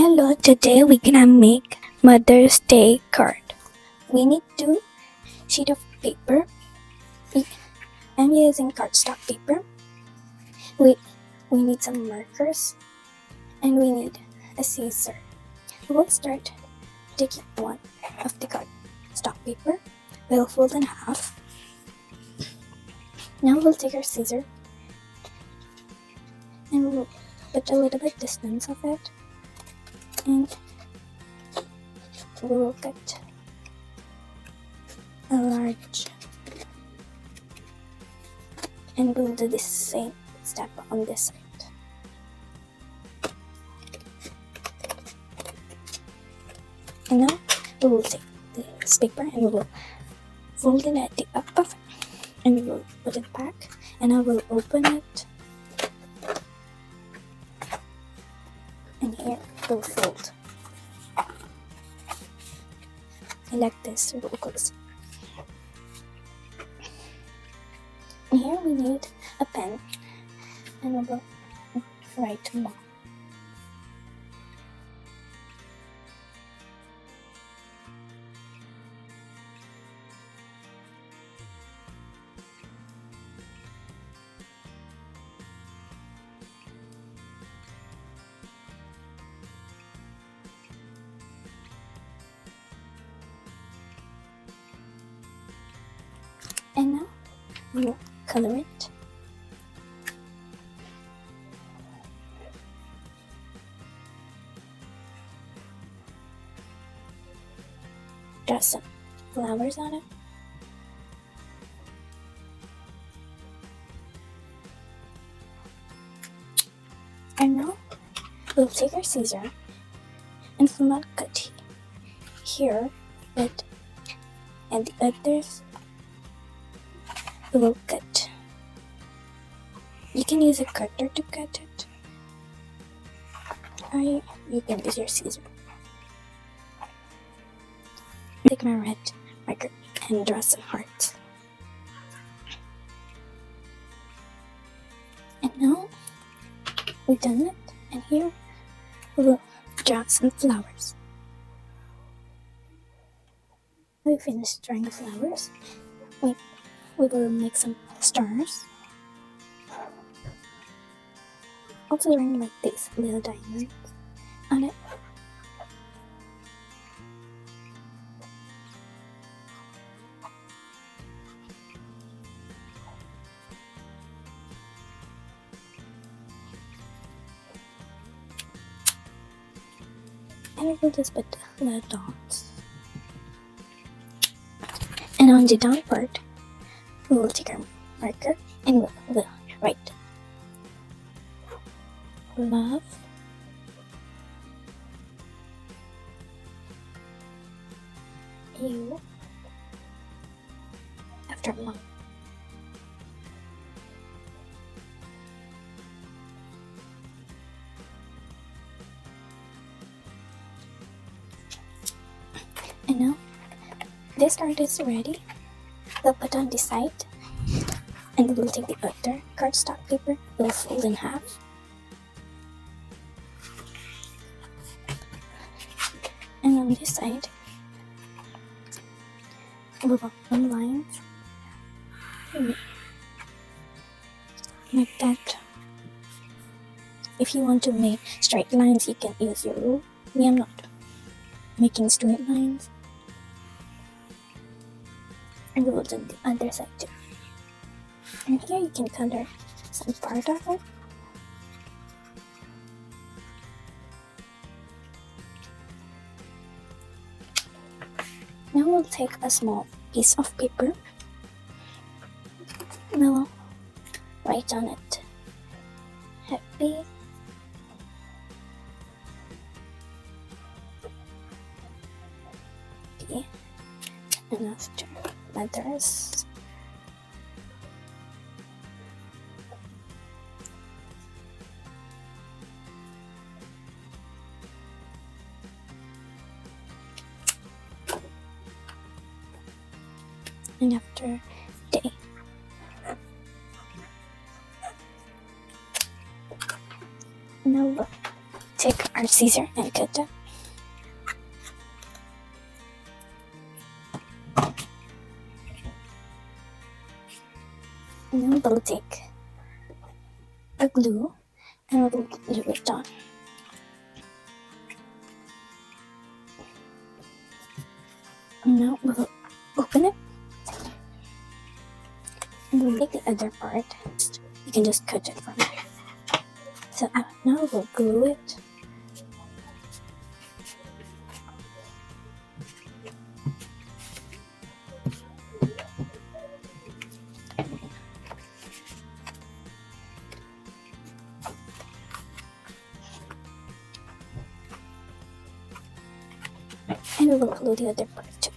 Hello, today we're gonna make Mother's Day card. We need two sheet of paper. I'm using cardstock paper. We need some markers and we need a scissor. We'll start taking one of the cardstock paper. We'll fold in half. Now we'll take our scissor and we'll put a little bit distance of it and we will cut a large, and we'll do the same step on this side. And now we will take this paper and we will fold it at the up of it and we will put it back, and I will open it, and here we'll fold. And like this, we will close. And here we need a pen, and we will write Mom. And now we will color it. Draw some flowers on it. And now we'll take our scissor and we'll not cut here, but and the others we will cut. You can use a cutter to cut it, or you can use your scissor. Take my red marker and draw some hearts. And now we've done it, and here we will draw some flowers. We finished drawing the flowers. We will make some stars. Also drawing like these little diamonds on it. And we will just put little dots. And on the down part, we will take our marker and we'll write love you after Mom. And now this card is ready. We'll put on the side, and we'll take the other cardstock paper, we'll fold in half, and on this side we'll put one line like that. If you want to make straight lines, you can use your rule. Me, I'm not making straight lines. And we will do the other side too. And here you can color some part of it. Now we'll take a small piece of paper and we'll write on it happy and after Mother's and after Day. Now look, take our scissor and cut them. And then we'll take a glue and we'll glue it on. And now we'll open it. And we'll take the other part. You can just cut it from there. So now we'll glue it. And we will glue the other part too.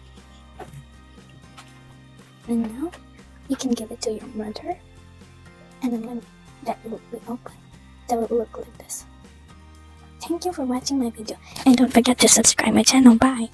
And now you can give it to your mother, and then that will be open. That will look like this. Thank you for watching my video, and don't forget to subscribe my channel. Bye.